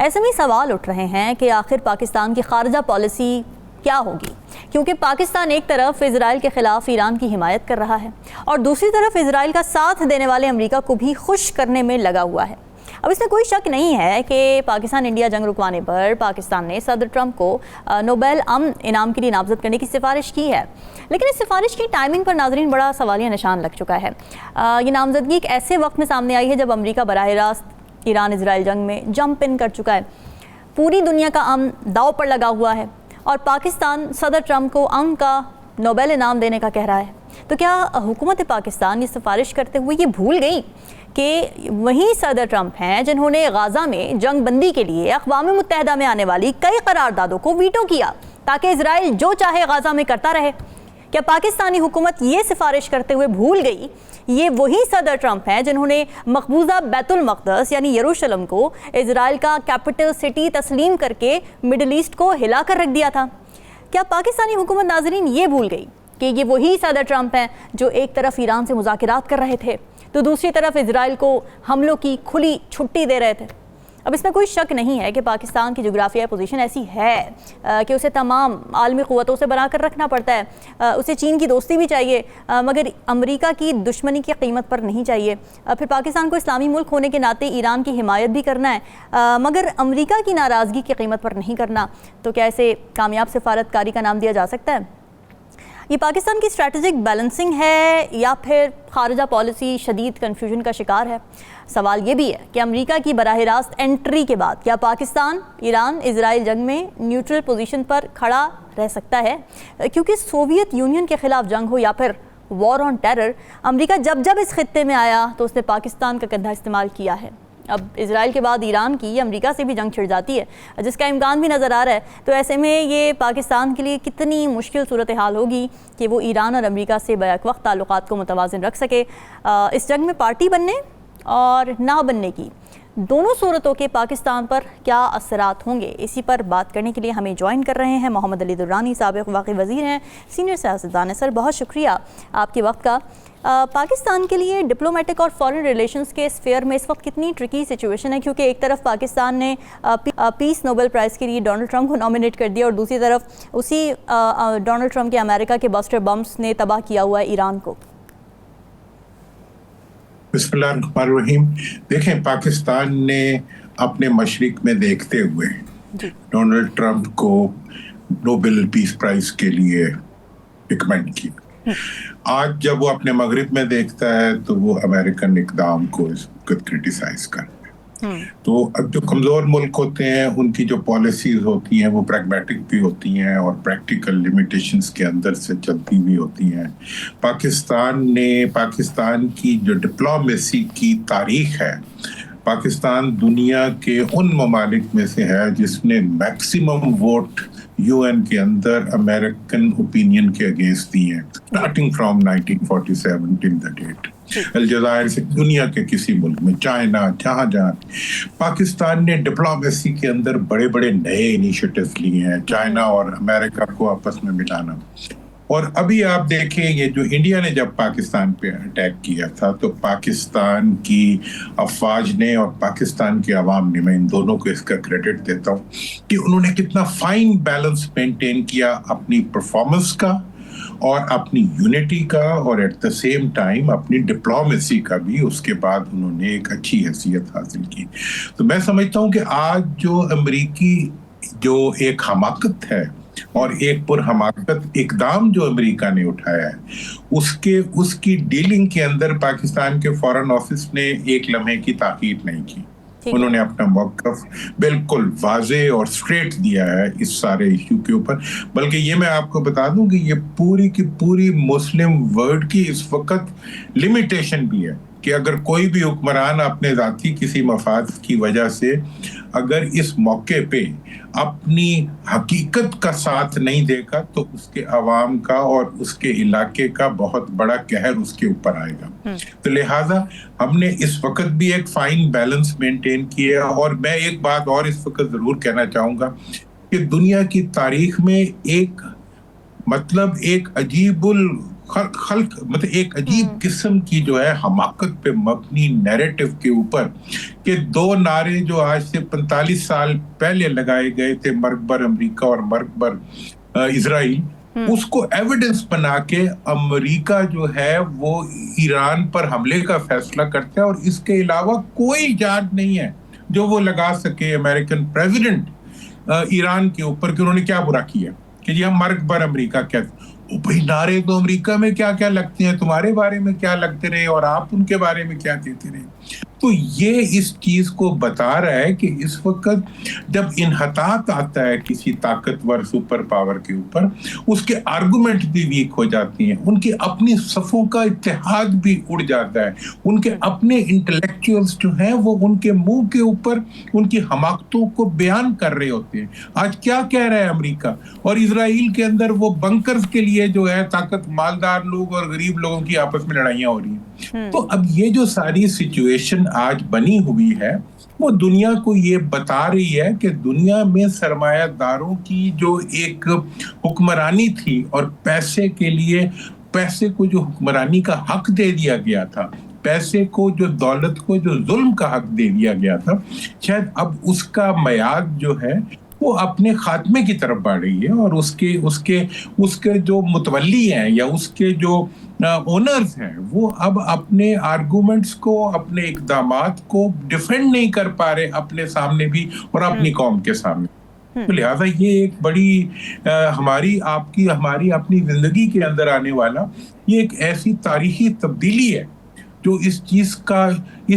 ऐसे में सवाल उठ रहे हैं कि आखिर पाकिस्तान की खारजा पॉलिसी क्या होगी, क्योंकि पाकिस्तान एक तरफ इजराइल के खिलाफ ईरान की हिमायत कर रहा है और दूसरी तरफ इजराइल का साथ देने वाले अमेरिका को भी खुश करने में लगा हुआ है। अब इसमें कोई शक नहीं है कि पाकिस्तान इंडिया जंग रुकवाने पर पाकिस्तान ने सदर ट्रंप को नोबेल अमन इनाम के लिए नामजद करने की सिफारिश की है, लेकिन इस सिफारिश की टाइमिंग पर नाजरीन बड़ा सवालिया निशान लग चुका है। ये नामजदगी एक ऐसे वक्त में सामने आई है जब अमेरिका बराह रास्त ईरान इजराइल जंग में जंप इन कर चुका है, पूरी दुनिया का अमन दाव पर लगा हुआ है और पाकिस्तान सदर ट्रंप को अमन का नोबेल इनाम देने का कह रहा है। तो क्या हुकूमत पाकिस्तान ये सिफारिश करते हुए ये भूल गई कि वही सदर ट्रंप हैं जिन्होंने गाज़ा में जंग बंदी के लिए अक़वाम मुत्तहिदा में आने वाली कई करारदादों को वीटो किया ताकि इजराइल जो चाहे गाज़ा में करता रहे? क्या पाकिस्तानी हुकूमत ये सिफारिश करते हुए भूल गई ये वही सदर ट्रंप हैं जिन्होंने मकबूजा बैतुल मक़दस यानी यरूशलेम को इजराइल का कैपिटल सिटी तस्लीम करके मिडल ईस्ट को हिला कर रख दिया था? क्या पाकिस्तानी हुकूमत नाजरीन ये भूल गई कि ये वही सदर ट्रंप हैं जो एक तरफ ईरान से मुज़ाकिरात कर रहे थे तो दूसरी तरफ इजराइल को हमलों की खुली छुट्टी दे रहे थे? अब इसमें कोई शक नहीं है कि पाकिस्तान की जोग्राफियाई पोजीशन ऐसी है कि उसे तमाम आलमी क़ुव्वतों से बनाकर रखना पड़ता है। उसे चीन की दोस्ती भी चाहिए मगर अमेरिका की दुश्मनी की कीमत पर नहीं चाहिए। फिर पाकिस्तान को इस्लामी मुल्क होने के नाते ईरान की हिमायत भी करना है मगर अमेरिका की नाराज़गी की कीमत पर नहीं करना। तो क्या इसे कामयाब सिफारतकारी का नाम दिया जा सकता है? ये पाकिस्तान की स्ट्रैटेजिक बैलेंसिंग है या फिर खारजा पॉलिसी शदीद कन्फ्यूजन का शिकार है? सवाल ये भी है कि अमेरिका की बराह रास्त एंट्री के बाद क्या पाकिस्तान ईरान इजराइल जंग में न्यूट्रल पोजीशन पर खड़ा रह सकता है? क्योंकि सोवियत यूनियन के खिलाफ जंग हो या फिर वॉर ऑन टेरर, अमेरिका जब जब इस खित्ते में आया तो उसने पाकिस्तान का कंधा इस्तेमाल किया है। अब इजराइल के बाद ईरान की अमेरिका से भी जंग छिड़ जाती है जिसका इम्कान भी नज़र आ रहा है। तो ऐसे में ये पाकिस्तान के लिए कितनी मुश्किल सूरत हाल होगी कि वो ईरान और अमेरिका से बैक वक्त ताल्लुकात को मुतवाज़िन रख सके। इस जंग में पार्टी बनने और ना बनने की दोनों सूरतों के पाकिस्तान पर क्या असरात होंगे, इसी पर बात करने के लिए हमें ज्वाइन कर रहे हैं मोहम्मद अली दुर्रानी, साबिक़ वफ़ाक़ी वज़ीर हैं, सीनियर सियासतदान। सर बहुत शुक्रिया आपके वक्त का। पाकिस्तान के लिए डिप्लोमेटिक और फॉरेन रिलेशंस के स्फेयर में इस वक्त कितनी ट्रिकी सिचुएशन है, क्योंकि एक तरफ पाकिस्तान ने पीस नोबेल प्राइज़ के लिए डोनाल्ड ट्रंप को नॉमिनेट कर दिया और दूसरी तरफ उसी डोनाल्ड ट्रंप के अमेरिका के बस्टर बम्स ने तबाह किया हुआ है ईरान को। बिस्मिल्लाहिर्रहमानिर्रहीम। देखें, पाकिस्तान ने अपने मशरिक में देखते हुए डोनाल्ड ट्रंप को नोबेल पीस प्राइज के लिए रिकमेंड की। आज जब वो अपने मगरिब में देखता है तो वो अमेरिकन इक़दाम को इस वक्त क्रिटिसाइज कर रहे हैं। तो अब जो कमज़ोर मुल्क होते हैं उनकी जो पॉलिसीज होती हैं वो प्रैग्मेटिक भी होती हैं और प्रैक्टिकल लिमिटेशंस के अंदर से चलती भी होती हैं। पाकिस्तान की जो डिप्लोमेसी की तारीख है, पाकिस्तान दुनिया के उन ममालिक में से है जिसने मैक्सिमम वोट यूएन के अंदर अमेरिकन ओपिनियन के अगेंस्ट दिए हैं, starting from 1947 till the date. अलजायर से दुनिया के किसी मुल्क में, चाइना, जहां पाकिस्तान ने डिप्लोमेसी के अंदर बड़े बड़े नए इनिशिएटिव्स लिए हैं, चाइना और अमेरिका को आपस में मिलाना। और अभी आप देखें, ये जो इंडिया ने जब पाकिस्तान पे अटैक किया था तो पाकिस्तान की अफवाज ने और पाकिस्तान की आवाम ने, मैं इन दोनों को इसका क्रेडिट देता हूँ कि उन्होंने कितना फाइन बैलेंस मेंटेन किया अपनी परफॉर्मेंस का और अपनी यूनिटी का और एट द सेम टाइम अपनी डिप्लोमेसी का भी। उसके बाद उन्होंने एक अच्छी हैसियत हासिल की। तो मैं समझता हूँ कि आज जो अमेरिकी जो एक हमाकत है और एक पुरहमाकत इकदाम जो अमेरिका ने उठाया है उसकी डीलिंग के अंदर पाकिस्तान के फॉरेन ऑफिस ने एक लम्हे की ताकीद नहीं की। उन्होंने अपना मौक़िफ़ बिल्कुल वाज़े और स्ट्रेट दिया है इस सारे इश्यू के ऊपर। बल्कि ये मैं आपको बता दूं कि ये पूरी की पूरी मुस्लिम वर्ल्ड की इस वक्त लिमिटेशन भी है कि अगर कोई भी हुक्मरान अपने ज़ाती किसी मफाद की वजह से अगर इस मौके पे अपनी हकीकत का साथ नहीं देगा तो उसके अवाम का और उसके इलाके का बहुत बड़ा कहर उसके ऊपर आएगा। तो लिहाजा हमने इस वक्त भी एक फाइन बैलेंस मेंटेन किया। और मैं एक बात और इस वक्त ज़रूर कहना चाहूँगा कि दुनिया की तारीख में एक अजीब किस्म की जो है हमाकत पे मबनी नैरेटिव के ऊपर कि दो नारे जो आज से 45 साल पहले लगाए गए थे, मरकबर अमेरिका और मरकबर इजराइल, उसको एविडेंस बना के अमेरिका जो है वो ईरान पर हमले का फैसला करता है और इसके अलावा कोई जांच नहीं है जो वो लगा सके अमेरिकन प्रेसिडेंट ईरान के ऊपर कि उन्होंने क्या बुरा किया कि जी हम मरकबर अमेरिका कहते। भाई नारे तो अमेरिका में क्या क्या लगते हैं, तुम्हारे बारे में क्या लगते रहे और आप उनके बारे में क्या कहते रहे। तो ये इस चीज को बता रहा है कि इस वक्त जब इन्हतात आता है किसी ताकतवर सुपर पावर के ऊपर, उसके आर्गुमेंट भी वीक हो जाती हैं, उनकी अपनी सफ़ों का इत्तेहाद भी उड़ जाता है, उनके अपने इंटेलेक्चुअल्स जो हैं वो उनके मुंह के ऊपर उनकी हमाकतों को बयान कर रहे होते हैं। आज क्या कह रहा है अमेरिका और इजराइल के अंदर, वो बंकर्स के लिए जो है ताकत मालदार लोग और गरीब लोगों की आपस में लड़ाइयां हो रही हैं। तो अब ये जो सारी सिचुएशन आज बनी हुई है वो दुनिया को ये बता रही है कि दुनिया में सरमायादारों की जो एक हुक्मरानी थी और पैसे के लिए पैसे को जो हुक्मरानी का हक दे दिया गया था पैसे को, जो दौलत को, जो जुल्म का हक दे दिया गया था, शायद अब उसका मयाद जो है वो अपने खात्मे की तरफ बढ़ रही है, और उसके उसके उसके जो मुतवल्ली हैं या उसके जो ओनर्स हैं वो अब अपने आर्गुमेंट्स को, अपने इकदामात को डिफेंड नहीं कर पा रहे अपने सामने भी और अपनी कौम के सामने। तो लिहाजा ये एक बड़ी हमारी अपनी जिंदगी के अंदर आने वाला ये एक ऐसी तारीखी तब्दीली है जो इस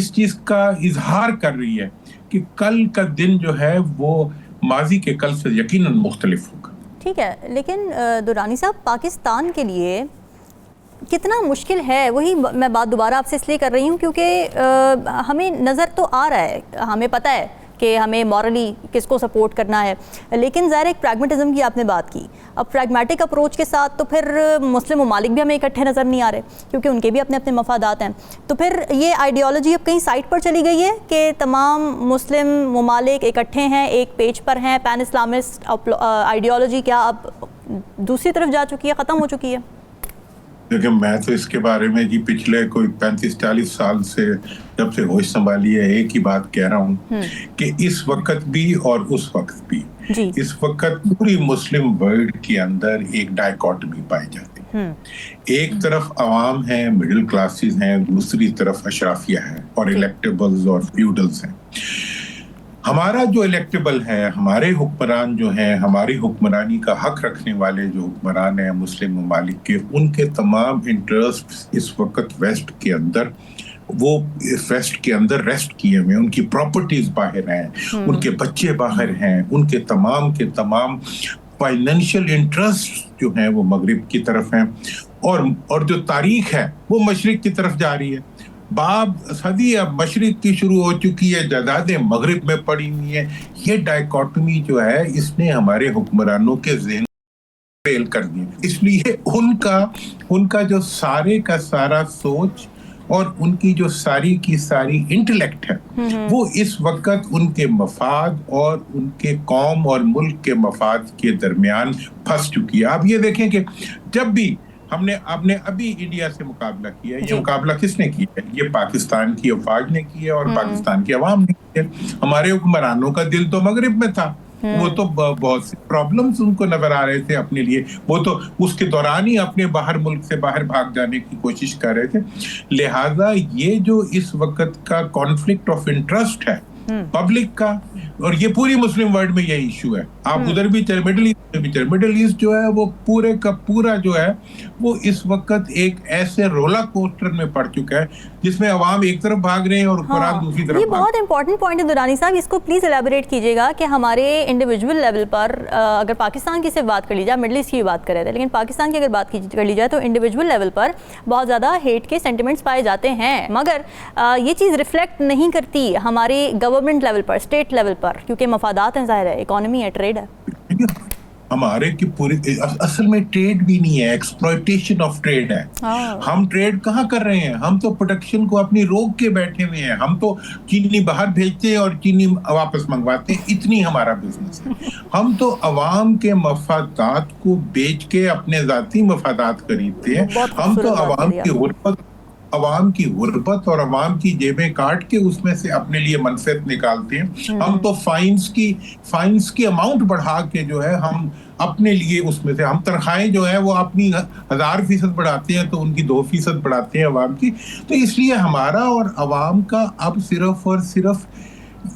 चीज का इजहार कर रही है कि कल का दिन जो है वो माजी के कल से यकीनन मुख्तलिफ होगा। ठीक है, लेकिन दुरानी साहब, पाकिस्तान के लिए कितना मुश्किल है, वही मैं बात दोबारा आपसे इसलिए कर रही हूँ क्योंकि हमें नज़र तो आ रहा है, हमें पता है कि हमें मॉरली किसको सपोर्ट करना है, लेकिन ज़ाहिर एक प्रैग्मेटिज्म की आपने बात की। अब प्रैग्मेटिक अप्रोच के साथ तो फिर मुस्लिम ममालिक भी हमें इकट्ठे नज़र नहीं आ रहे क्योंकि उनके भी अपने अपने मफादात हैं। तो फिर ये आइडियोलॉजी अब कहीं साइड पर चली गई है कि तमाम मुस्लिम ममालिक इकट्ठे हैं, एक पेज पर हैं, पैन इस्लामिस्ट आइडियोलॉजी क्या अब दूसरी तरफ जा चुकी है, ख़त्म हो चुकी है? देखिए, मैं तो इसके बारे में जी पिछले कोई 35-40 साल से जब से होश संभाली है एक ही बात कह रहा हूँ कि इस वक्त भी और उस वक्त भी इस वक्त पूरी मुस्लिम वर्ल्ड के अंदर एक डायकॉटमी पाई जाती है। एक तरफ अवाम है, मिडिल क्लासेस हैं, दूसरी तरफ अशराफिया है और इलेक्टेबल्स और फ्यूडल्स हैं। हमारा जो इलेक्टेबल है, हमारे हुक्मरान जो हैं, हमारी हुक्मरानी का हक रखने वाले जो हुक्मरान हैं मुस्लिम ममालिक के, उनके तमाम इंटरेस्ट इस वक्त वेस्ट के अंदर रेस्ट किए हुए, उनकी प्रॉपर्टीज बाहर हैं, उनके बच्चे बाहर हैं, उनके तमाम फाइनेंशियल इंटरेस्ट जो हैं वो मगरिब की तरफ हैं, और जो तारीख है वो मशरिक की तरफ जा रही है। बाब सदी अब मशरिक की शुरू हो चुकी है, जायदादें मगरिब में पड़ी हुई है। ये डायकॉटमी जो है इसने हमारे हुक्मरानों के ज़हन फेल कर दिए, इसलिए उनका जो सारे का सारा सोच और उनकी जो सारी की सारी इंटेलेक्ट है वो इस वक्त उनके मफाद और उनके कौम और मुल्क के मफाद के दरमियान फंस चुकी है। आप ये देखें कि जब भी आपने अभी इंडिया से मुकाबला किया, ये मुकाबला किसने किया है? ये पाकिस्तान की अफवाज ने किया और पाकिस्तान की अवाम ने किया। हमारे हुक्मरानों का दिल तो मगरिब में था, वो तो बहुत से प्रॉब्लम्स उनको नजर आ रहे थे अपने लिए, वो तो उसके दौरान ही अपने मुल्क से बाहर भाग जाने की कोशिश कर रहे थे। लिहाजा ये जो इस वक्त का कॉन्फ्लिक्ट ऑफ इंटरेस्ट है पब्लिक का, और ये पूरी मुस्लिम वर्ल्ड में यही इशू है। आप उधर भी चले, मिडिल ईस्ट जो है वो पूरे का पूरा जो है वो इस वक्त एक ऐसे रोलर कोस्टर में पड़ चुका है जिसमें अवाम एक तरफ भाग रहे हैं और हुक्मरान दूसरी तरफ। ये बहुत इंपॉर्टेंट पॉइंट है दुरानी साहब, इसको प्लीज एलैबोरेट कीजिएगा कि हमारे इंडिविजुअल लेवल पर अगर पाकिस्तान की सिर्फ बात कर ली जाए, मिडिल ईस्ट की बात कर रहे थे, लेकिन पाकिस्तान की अगर बात कर ली जाए तो इंडिविजुअल लेवल पर बहुत ज़्यादा हेट के सेंटिमेंट्स पाए जाते हैं, मगर ये चीज़ रिफ्लेक्ट नहीं करती हमारे गवर्नमेंट लेवल पर, स्टेट लेवल पर, क्योंकि मफादात हैं, ज़ाहिर है, इकोनॉमी है, ट्रेड है। हमारे की पूरी असल में ट्रेड भी नहीं है, एक्सप्लॉयटेशन ऑफ ट्रेड है। हम ट्रेड कहाँ कर रहे हैं? हम तो प्रोडक्शन को अपनी रोक के बैठे हुए हैं। हम तो चीनी बाहर भेजते हैं और चीनी वापस मंगवाते हैं, इतनी हमारा बिजनेस है। हम तो अवाम के मफादात को बेच के अपने जाती मफादात खरीदते हैं। हम तो अवाम की गुर्बत और अवाम की जेबें काट के उसमें से अपने लिए मनफियत निकालते हैं। हम तो फाइन्स की अमाउंट बढ़ा के जो है हम अपने लिए उसमें से हम तनख्वाहें जो है वो अपनी 1000% बढ़ाते हैं तो उनकी 2% बढ़ाते हैं अवाम की। तो इसलिए हमारा और अवाम का अब सिर्फ और सिर्फ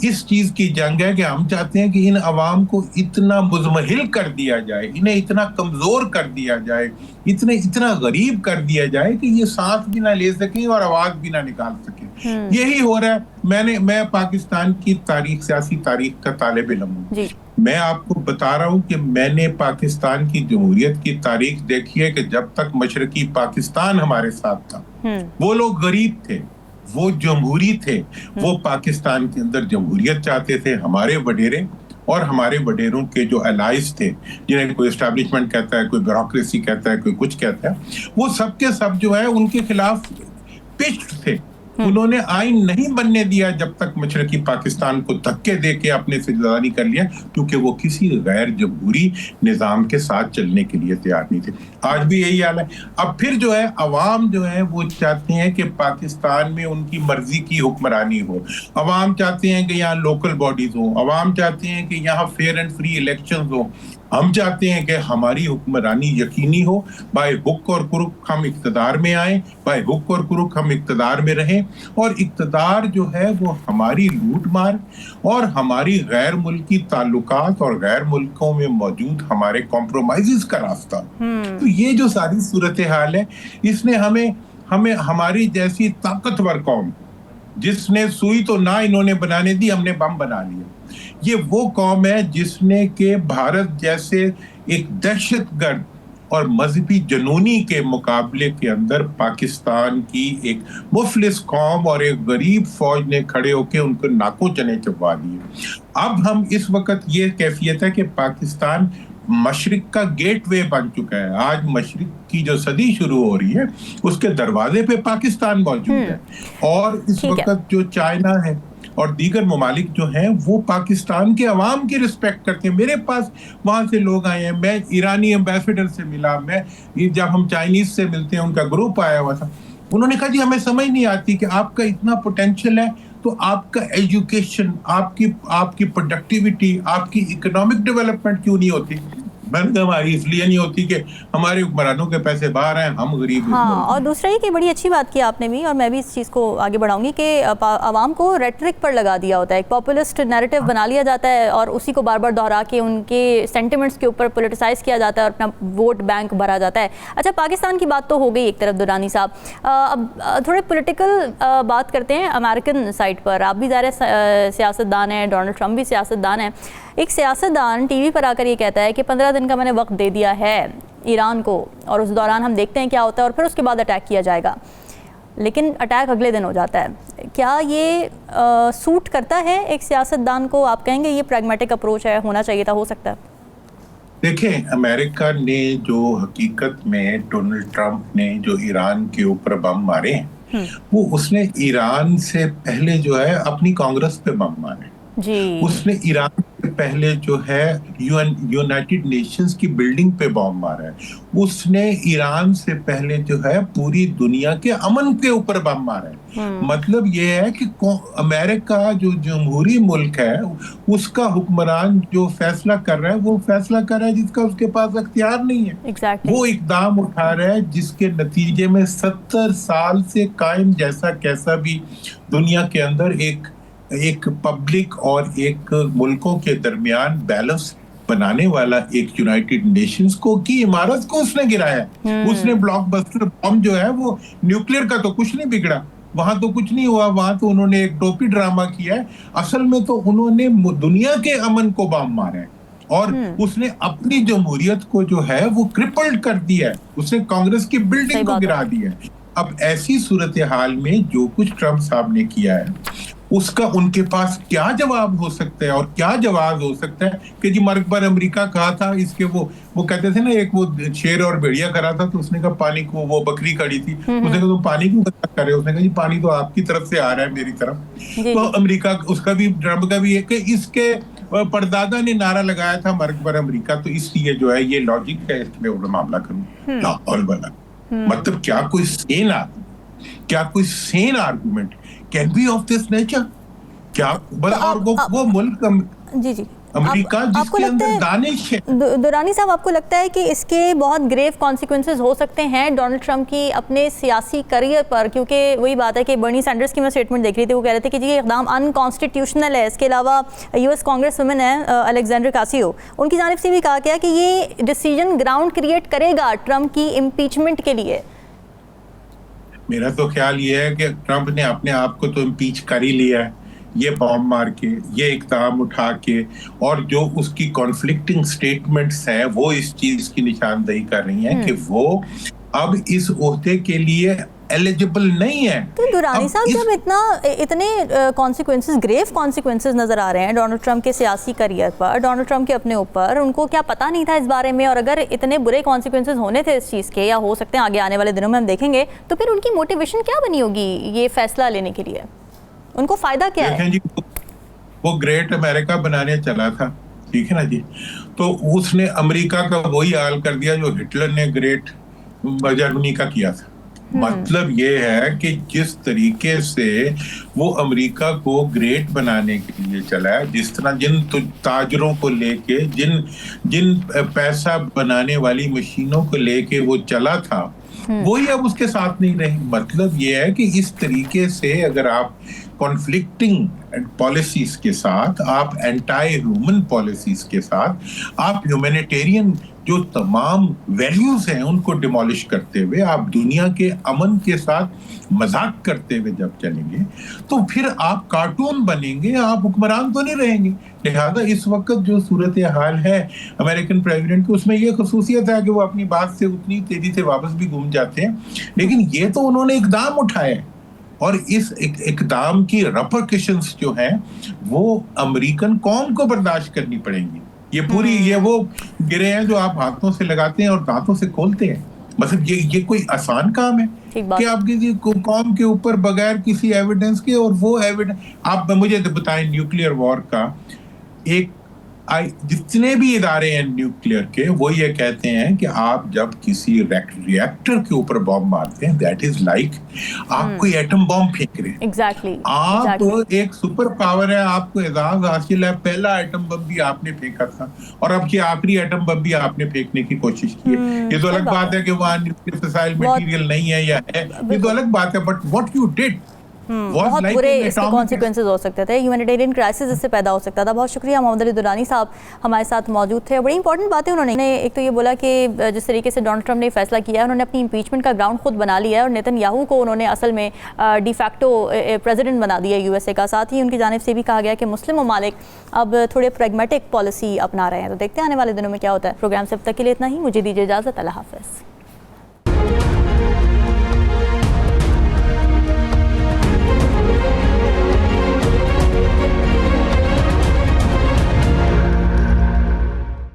इस चीज की जंग है कि हम चाहते हैं कि इन अवाम को इतना मुजमहिल कर दिया जाए, इन्हें इतना कमजोर कर दिया जाए, इतना गरीब कर दिया जाए कि ये सांस भी ना ले सकें और आवाज भी ना निकाल सकें। यही हो रहा है। मैं पाकिस्तान की तारीख, सियासी तारीख का तालिब इल्म हूं। मैं आपको बता रहा हूं कि मैंने पाकिस्तान की जमहूरियत की तारीख देखी है कि जब तक मशरकी पाकिस्तान हमारे साथ था वो लोग गरीब थे, वो जमहूरी थे, वो पाकिस्तान के अंदर जमहूरियत चाहते थे। हमारे वडेरे और हमारे वडेरों के जो अलाइज थे, जिन्हें कोई एस्टैब्लिशमेंट कहता है, कोई ब्यूरोक्रेसी कहता है, कोई कुछ कहता है, वो सब के सब जो है उनके खिलाफ पिच्ड थे। उन्होंने आइन नहीं बनने दिया जब तक मशरकी पाकिस्तान को धक्के देके अपने से जुदा नहीं कर लिया, क्योंकि वो किसी गैर जमहूरी निजाम के साथ चलने के लिए तैयार नहीं थे। आज भी यही हाल है। अब फिर जो है अवाम जो है वो चाहते हैं कि पाकिस्तान में उनकी मर्जी की हुक्मरानी हो, अवाम चाहते हैं कि यहाँ लोकल बॉडीज हो, अवाम चाहते हैं कि यहाँ फेयर एंड फ्री इलेक्शंस हो, हम चाहते हैं कि हमारी हुक्मरानी यकीनी हो, बाय हुक और क्रुक हम इक्तदार में आए, बाय हुक और क्रुक हम इक्तदार में रहें, और इक्तदार जो है वो हमारी लूट मार और हमारी गैर मुल्की ताल्लुकात और गैर मुल्कों में मौजूद हमारे कॉम्प्रोमाइजेस का रास्ता। तो ये जो सारी सूरत हाल है, इसने हमें हमारी जैसी ताकतवर कौम, जिसने सुई तो ना इन्होंने बनाने दी, हमने बम बना लिया, ये वो कौम है जिसने के भारत जैसे एक दहशतगर्द और मजहबी जनूनी के मुकाबले के अंदर पाकिस्तान की एक मुफलिस कौम और एक गरीब फौज ने खड़े होकर उनको नाकों चने चबवा दिए। अब हम इस वक्त ये कैफियत है कि पाकिस्तान मशरिक का गेटवे बन चुका है। आज मशरिक की जो सदी शुरू हो रही है उसके दरवाजे पे पाकिस्तान मौजूद है, और इस वक्त जो चाइना है और दीगर ममालिक जो हैं वो पाकिस्तान के अवाम की रिस्पेक्ट करते हैं। मेरे पास वहां से लोग आए हैं, मैं ईरानी एम्बेसडर से मिला, मैं जब हम चाइनीज से मिलते हैं उनका ग्रुप आया हुआ था, उन्होंने कहा जी हमें समझ नहीं आती कि आपका इतना पोटेंशियल है तो आपका एजुकेशन, आपकी प्रोडक्टिविटी, आपकी इकोनॉमिक डेवलपमेंट क्यों नहीं होती। मैंने हमारी इसलिए नहीं होती कि हमारे हुक्मरानों के पैसे बाहर हैं, हम गरीब। हाँ, और दूसरा ही कि बड़ी अच्छी बात की आपने भी, और मैं भी इस चीज़ को आगे बढ़ाऊंगी कि आवाम को रेटरिक पर लगा दिया होता है, एक पॉपुलिस्ट नैरेटिव बना लिया जाता है और उसी को बार बार दोहरा के उनके सेंटिमेंट्स के ऊपर पोलिटिसाइज किया जाता है और अपना वोट बैंक भरा जाता है। अच्छा, पाकिस्तान की बात तो हो गई एक तरफ दुरानी साहब, अब थोड़े पोलिटिकल बात करते हैं अमेरिकन साइड पर। आप भी ज़ाहिर सियासतदान हैं, डोनाल्ड ट्रंप भी सियासतदान है। एक सियासतदान टीवी पर आकर ये कहता है कि 15 दिन का मैंने वक्त दे दिया है ईरान को और उस दौरान हम देखते हैं क्या होता है और फिर उसके बाद अटैक किया जाएगा, लेकिन अटैक अगले दिन हो जाता है। क्या ये सूट करता है एक सियासतदान को? आप कहेंगे ये प्रैग्मेटिक अप्रोच है, होना चाहिए था, हो सकता है? देखिए, अमेरिका ने जो हकीकत में डोनाल्ड ट्रंप ने जो ईरान के ऊपर बम मारे, वो उसने ईरान से पहले जो है अपनी कांग्रेस पे बम मारे जी। उसने ईरान से पहले जो है यूनाइटेड नेशंस की बिल्डिंग पे बॉम्ब मारा है। उसने ईरान से पहले जो है पूरी दुनिया के अमन के ऊपर बम मारा है। मतलब ये है कि अमेरिका जो जमहूरी मुल्क है उसका हुक्मरान जो फैसला कर रहा है वो फैसला कर रहा है जिसका उसके पास अख्तियार नहीं है। वो इकदाम उठा रहा है जिसके नतीजे में 70 साल से कायम जैसा कैसा भी दुनिया के अंदर एक पब्लिक और एक मुल्कों के दरमियान बैलेंस बनाने वाला एक यूनाइटेड नेशंस को की इमारत को उसने गिराया। उसने ब्लॉकबस्टर बॉम्ब जो है वो न्यूक्लियर का तो कुछ नहीं बिगड़ा, वहां तो कुछ नहीं हुआ, वहां तो उन्होंने एक टोपी ड्रामा किया है। असल में तो उन्होंने दुनिया के अमन को बम मारा है और उसने अपनी जमहूरियत को जो है वो क्रिपल्ड कर दिया है। उसने कांग्रेस की बिल्डिंग को गिरा दिया है। अब ऐसी सूरत हाल में जो कुछ ट्रंप साहब ने किया है उसका उनके पास क्या जवाब हो सकता है और क्या जवाब हो सकता है कि जी मरकबर अमेरिका कहा था इसके वो कहते थे ना, एक वो शेर और भेड़िया करा था तो उसने कहा पानी को, वो बकरी खड़ी थी, उसने कहा तुम पानी क्यों कर रहे हो, उसने कहा जी पानी तो आपकी तरफ से आ रहा है मेरी तरफ। तो अमेरिका उसका भी ट्रंप का भी है कि इसके परदादा ने नारा लगाया था मरकबर अमेरिका, तो इसलिए जो है ये लॉजिक है इसमें मामला करूँ लाहौल बना। मतलब क्या कोई Sen argument can be of this nature? क्या और वो मुल्क जी अमेरिका जिसके अंदर दानिश है। दुरानी साहब, आपको लगता है कि इसके बहुत ग्रेव कॉन्सिक्वेंसेस हो सकते हैं डोनाल्ड ट्रंप की अपने सियासी करियर पर? क्योंकि वही बात है कि बर्नी सैंडर्स की मैं स्टेटमेंट देख रही थी, वो कह रहे थे कि जी ये इकदाम अनकॉन्स्टिट्यूशनल है। इसके अलावा यूएस कांग्रेस वुमेन है अलेक्जेंडर कासियो, उनकी जानिब से भी कहा गया कि ये डिसीजन ग्राउंड क्रिएट करेगा ट्रंप की इम्पीचमेंट के लिए। मेरा तो ख्याल ये है कि ट्रंप ने अपने आप को तो इम्पीच कर ही लिया है, ये बॉम्ब मार के, ये इक़दाम उठा के, और जो उसकी कॉन्फ्लिक्टिंग स्टेटमेंट्स हैं वो इस चीज की निशानदेही कर रही हैं कि वो अब इस ओहदे के लिए एलिजिबल नहीं है। तो दुरानी साहब, जब इतने कॉन्सिक्वेंसेस, ग्रेव कॉन्सिक्वेंसेस नजर आ रहे हैं डोनाल्ड ट्रंप के सियासी करियर पर, डोनाल्ड ट्रंप के अपने ऊपर, उनको क्या पता नहीं था इस बारे में? और अगर इतने बुरे कॉन्सिक्वेंसेस होने थे इस चीज़ के, या हो सकते हैं आगे आने वाले दिनों में हम देखेंगे, तो फिर उनकी मोटिवेशन क्या बनी होगी ये फैसला लेने के लिए? उनको फायदा क्या है? जी, वो ग्रेट अमेरिका बनाने चला था, ठीक है ना जी, तो उसने अमेरिका का वही हाल कर दिया जो हिटलर ने ग्रेट जर्मनी का किया था। मतलब ये है कि जिस तरीके से वो अमेरिका को ग्रेट बनाने के लिए चला है, जिस तरह जिन ताजरों को लेके, जिन पैसा बनाने वाली मशीनों को लेके वो चला था, वही अब उसके साथ नहीं रहे। मतलब ये है कि इस तरीके से अगर आप कॉन्फ्लिक्टिंग पॉलिसीज के साथ, आप एंटी ह्यूमन पॉलिसीज के साथ, आप ह्यूमैनिटेरियन जो तमाम वैल्यूज हैं उनको डिमोलिश करते हुए, आप दुनिया के अमन के साथ मजाक करते हुए जब चलेंगे, तो फिर आप कार्टून बनेंगे, आप हुक्मरान तो नहीं रहेंगे। लिहाजा इस वक्त जो सूरत हाल है अमेरिकन प्रेसिडेंट की, उसमें यह खसूसियत है कि वो अपनी बात से उतनी तेजी से वापस भी घूम जाते हैं, लेकिन ये तो उन्होंने इकदाम उठाए और इस इकदाम की रेपरकशंस जो हैं वो अमेरिकन कौम को बर्दाश्त करनी पड़ेंगी। ये पूरी ये वो गिरे हैं जो आप हाथों से लगाते हैं और दांतों से खोलते हैं। मतलब ये कोई आसान काम है कि आप किसी कौम के ऊपर बगैर किसी एविडेंस के, और वो एविडेंस आप मुझे तो बताएं, न्यूक्लियर वॉर का एक जितने भी इदारे हैं न्यूक्लियर के, वो ये कहते हैं कि आप जब किसी रिएक्टर के ऊपर बॉम्ब मारते हैं, दैट इज लाइक आप कोई एटम बॉम्ब फेंक रहे हैं। आप एक सुपर पावर है, आपको एजाज हासिल है, पहला एटम बम भी आपने फेंका था और अब की आखिरी एटम बम भी आपने फेंकने की कोशिश की है। ये तो अलग बात है कि वहां न्यूक्लियर फिसाइल मटेरियल नहीं है या है, ये तो अलग बात है, बट व्हाट यू डिड बहुत बुरे इसके कॉन्सिक्वेंसेस हो सकते थे, ह्यूमैनिटेरियन क्राइसिस इससे पैदा हो सकता था। बहुत शुक्रिया, मोहम्मद अली दुरानी साहब हमारे साथ मौजूद थे। बड़ी इंपॉर्टेंट बातें उन्होंने एक तो ये बोला कि जिस तरीके से डोनाल्ड ट्रंप ने फैसला किया है, उन्होंने अपनी इम्पीचमेंट का ग्राउंड खुद बना लिया है और नेतन्याहू को उन्होंने असल में डिफैक्टो प्रेसिडेंट बना दिया यूएसए का। साथ ही उनकी जानिब से भी कहा गया कि मुस्लिम ममालिक अब थोड़े प्रैग्मेटिक पॉलिसी अपना रहे हैं। तो देखते हैं आने वाले दिनों में क्या होता है। प्रोग्राम से अब तक के लिए इतना ही, मुझे दीजिए इजाज़त, अल्लाह हाफ़िज़।